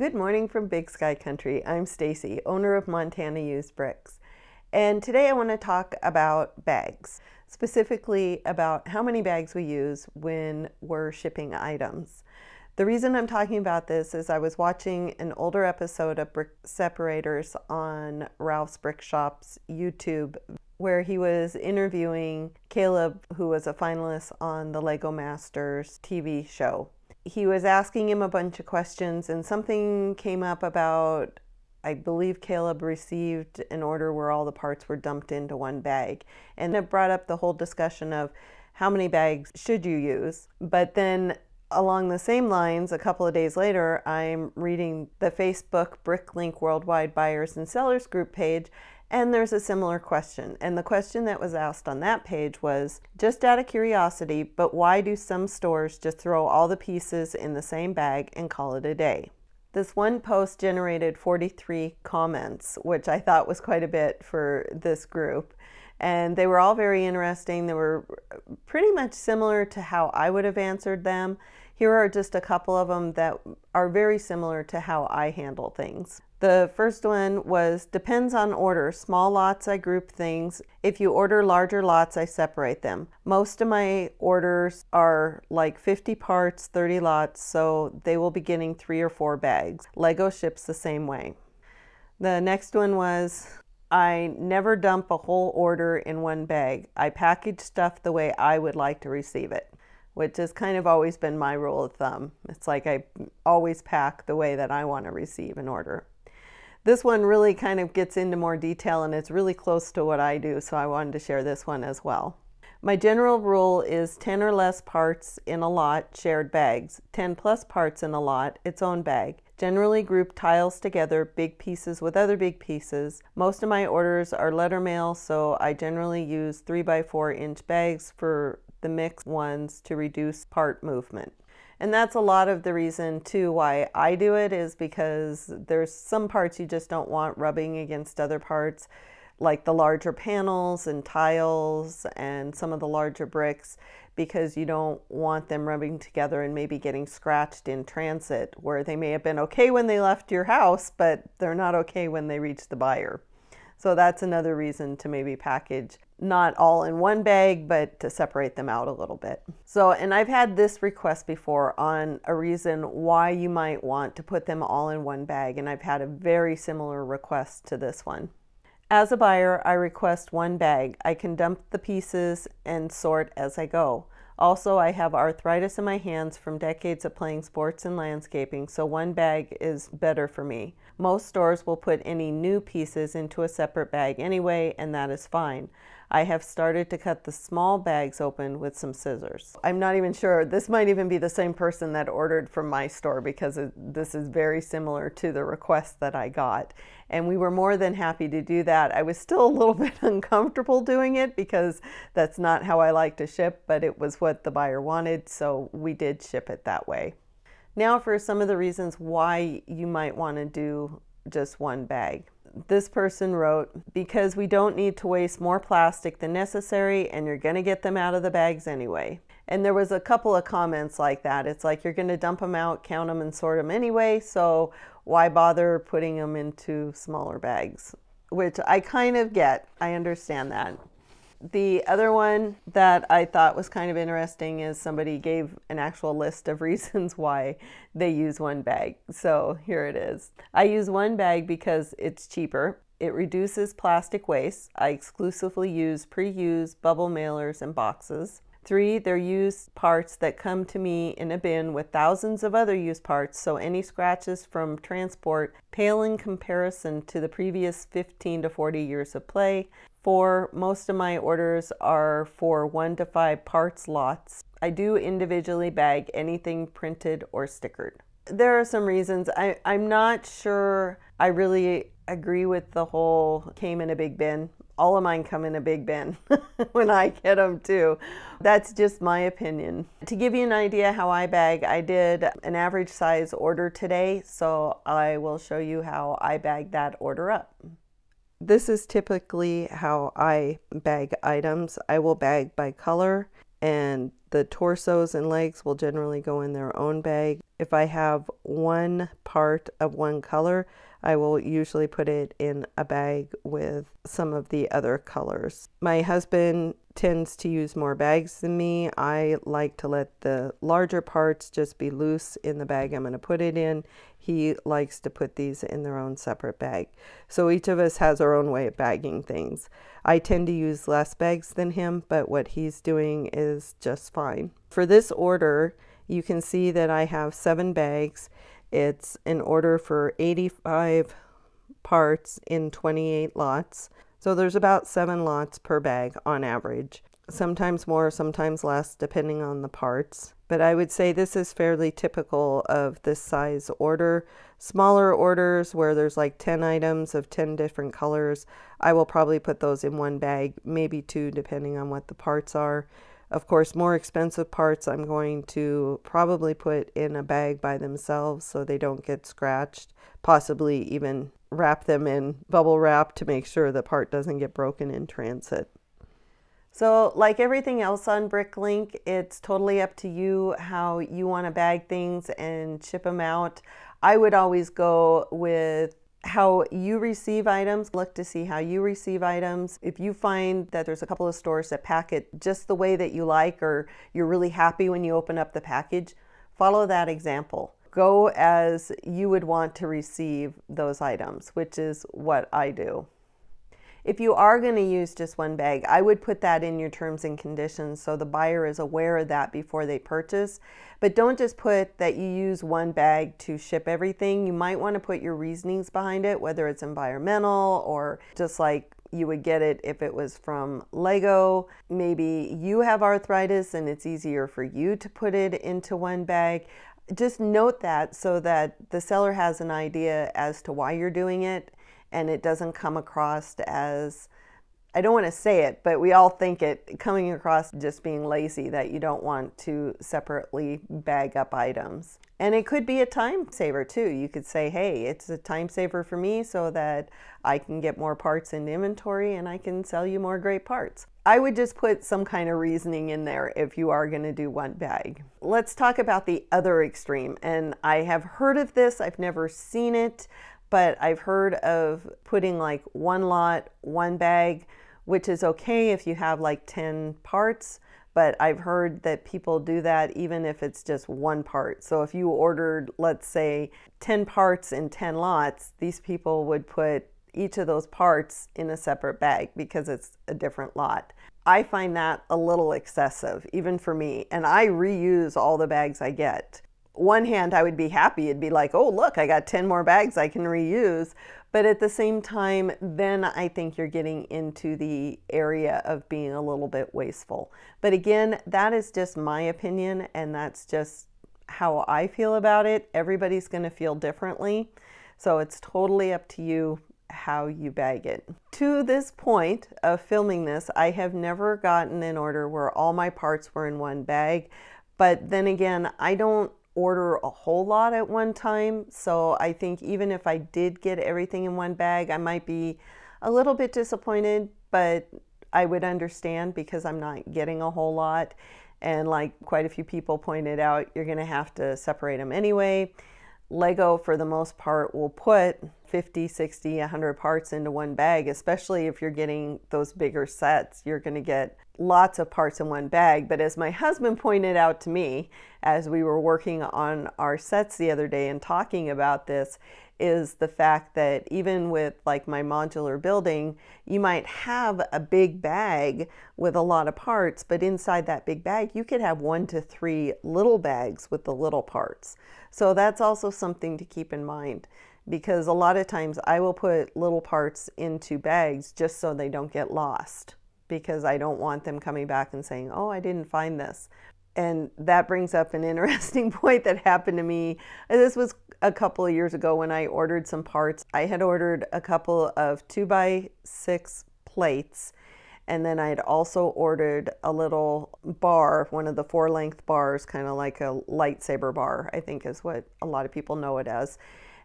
Good morning from Big Sky Country. I'm Stacy, owner of Montana Used Bricks. And today I want to talk about bags, specifically about how many bags we use when we're shipping items. The reason I'm talking about this is I was watching an older episode of Brick Separators on Ralph's Brick Shop's YouTube, where he was interviewing Caleb, who was a finalist on the Lego Masters TV show. He was asking him a bunch of questions, and something came up about, I believe Caleb received an order where all the parts were dumped into one bag. And it brought up the whole discussion of how many bags should you use. But then along the same lines, a couple of days later, I'm reading the Facebook Bricklink Worldwide Buyers and Sellers group page, and there's a similar question. And the question that was asked on that page was, just out of curiosity, but why do some stores just throw all the pieces in the same bag and call it a day? This one post generated 43 comments, which I thought was quite a bit for this group. And they were all very interesting. They were pretty much similar to how I would have answered them. Here are just a couple of them that are very similar to how I handle things. The first one was, depends on order. Small lots, I group things. If you order larger lots, I separate them. Most of my orders are like 50 parts, 30 lots, so they will be getting 3 or 4 bags. Lego ships the same way. The next one was, I never dump a whole order in one bag. I package stuff the way I would like to receive it, which has kind of always been my rule of thumb. It's like I always pack the way that I want to receive an order. This one really kind of gets into more detail, and it's really close to what I do, so I wanted to share this one as well. My general rule is 10 or less parts in a lot, shared bags. 10 plus parts in a lot, its own bag. Generally group tiles together, big pieces with other big pieces. Most of my orders are letter mail, so I generally use 3x4 inch bags for the mixed ones to reduce part movement. And that's a lot of the reason too why I do it, is because there's some parts you just don't want rubbing against other parts, like the larger panels and tiles and some of the larger bricks, because you don't want them rubbing together and maybe getting scratched in transit, where they may have been okay when they left your house, but they're not okay when they reach the buyer. So that's another reason to maybe package not all in one bag, but to separate them out a little bit. So, and I've had this request before on a reason why you might want to put them all in one bag, and I've had a very similar request to this one. As a buyer, I request one bag. I can dump the pieces and sort as I go. Also, I have arthritis in my hands from decades of playing sports and landscaping, so one bag is better for me. Most stores will put any new pieces into a separate bag anyway, and that is fine. I have started to cut the small bags open with some scissors. I'm not even sure, this might even be the same person that ordered from my store, because this is very similar to the request that I got. And we were more than happy to do that. I was still a little bit uncomfortable doing it because that's not how I like to ship, but it was what the buyer wanted, so we did ship it that way. Now for some of the reasons why you might want to do just one bag. This person wrote, because we don't need to waste more plastic than necessary, and you're going to get them out of the bags anyway. And there was a couple of comments like that. It's like, you're going to dump them out, count them, and sort them anyway, so why bother putting them into smaller bags? Which I kind of get. I understand that. The other one that I thought was kind of interesting is somebody gave an actual list of reasons why they use one bag. So here it is. I use one bag because it's cheaper. It reduces plastic waste. I exclusively use pre-used bubble mailers and boxes. 3, they're used parts that come to me in a bin with thousands of other used parts, so any scratches from transport pale in comparison to the previous 15 to 40 years of play. 4, most of my orders are for 1 to 5 parts lots. I do individually bag anything printed or stickered. There are some reasons. I'm not sure I really agree with the whole came in a big bin. All of mine come in a big bin when I get them too. That's just my opinion. To give you an idea how I bag, I did an average size order today, so I will show you how I bag that order up. This is typically how I bag items. I will bag by color and The torsos and legs will generally go in their own bag. If I have one part of one color, I will usually put it in a bag with some of the other colors. My husband tends to use more bags than me. I like to let the larger parts just be loose in the bag I'm going to put it in. He likes to put these in their own separate bag. So each of us has our own way of bagging things. I tend to use less bags than him, but what he's doing is just fine. For this order, you can see that I have 7 bags. It's an order for 85 parts in 28 lots. So there's about 7 lots per bag on average. Sometimes more, sometimes less, depending on the parts. But I would say this is fairly typical of this size order. Smaller orders where there's like 10 items of 10 different colors, I will probably put those in one bag, maybe 2, depending on what the parts are. Of course, more expensive parts I'm going to probably put in a bag by themselves so they don't get scratched, possibly even wrap them in bubble wrap to make sure the part doesn't get broken in transit. So like everything else on Bricklink, it's totally up to you how you want to bag things and ship them out. I would always go with how you receive items. Look to see how you receive items. If you find that there's a couple of stores that pack it just the way that you like, or you're really happy when you open up the package, follow that example. Go as you would want to receive those items, which is what I do. If you are going to use just one bag, I would put that in your terms and conditions so the buyer is aware of that before they purchase. But don't just put that you use one bag to ship everything. You might want to put your reasonings behind it, whether it's environmental or just like you would get it if it was from Lego. Maybe you have arthritis and it's easier for you to put it into one bag. Just note that so that the seller has an idea as to why you're doing it, and it doesn't come across as, I don't want to say it, but we all think it coming across just being lazy, that you don't want to separately bag up items. And it could be a time saver too. You could say, hey, it's a time saver for me so that I can get more parts in inventory and I can sell you more great parts. I would just put some kind of reasoning in there if you are going to do one bag. Let's talk about the other extreme. And I have heard of this, I've never seen it, but I've heard of putting like one lot, one bag, which is okay if you have like 10 parts, but I've heard that people do that even if it's just one part. So if you ordered, let's say, 10 parts in 10 lots, these people would put each of those parts in a separate bag because it's a different lot. I find that a little excessive, even for me, and I reuse all the bags I get. One hand, I would be happy. It'd be like, oh, look, I got 10 more bags I can reuse. But at the same time, then I think you're getting into the area of being a little bit wasteful. But again, that is just my opinion, and that's just how I feel about it. Everybody's going to feel differently. So it's totally up to you how you bag it. To this point of filming this, I have never gotten an order where all my parts were in one bag. But then again, I don't order a whole lot at one time, so I think even if I did get everything in one bag, I might be a little bit disappointed, but I would understand because I'm not getting a whole lot, and like quite a few people pointed out, you're going to have to separate them anyway. Lego, for the most part, will put 50, 60, 100 parts into one bag, especially if you're getting those bigger sets. You're going to get lots of parts in one bag. But as my husband pointed out to me as we were working on our sets the other day and talking about this, is the fact that even with like my modular building, you might have a big bag with a lot of parts, but inside that big bag, you could have 1 to 3 little bags with the little parts. So that's also something to keep in mind, because a lot of times I will put little parts into bags just so they don't get lost, because I don't want them coming back and saying, oh, I didn't find this. And that brings up an interesting point that happened to me. This was a couple of years ago when I ordered some parts. I had ordered a couple of 2x6 plates, and then I had also ordered a little bar, one of the 4-length bars, kind of like a lightsaber bar, I think is what a lot of people know it as.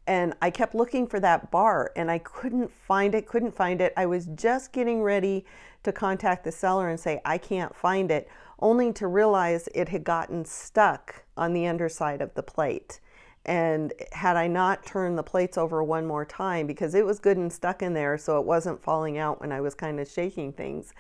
And I kept looking for that bar and I couldn't find it. I was just getting ready to contact the seller and say, I can't find it, only to realize it had gotten stuck on the underside of the plate. And had I not turned the plates over one more time, because it was good and stuck in there so it wasn't falling out when I was kind of shaking things.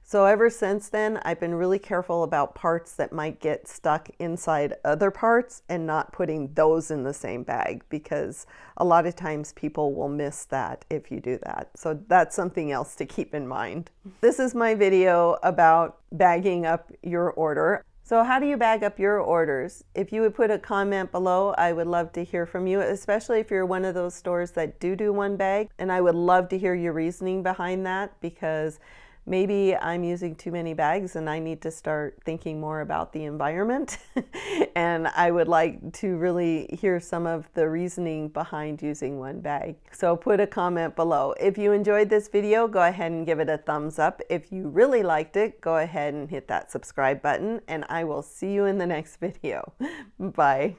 So ever since then, I've been really careful about parts that might get stuck inside other parts and not putting those in the same bag, because a lot of times people will miss that if you do that. So that's something else to keep in mind. This is my video about bagging up your order. So how do you bag up your orders? If you would put a comment below, I would love to hear from you, especially if you're one of those stores that do one bag. And I would love to hear your reasoning behind that, because maybe I'm using too many bags and I need to start thinking more about the environment. And I would like to really hear some of the reasoning behind using one bag. So put a comment below. If you enjoyed this video, go ahead and give it a thumbs up. If you really liked it, go ahead and hit that subscribe button, and I will see you in the next video. Bye.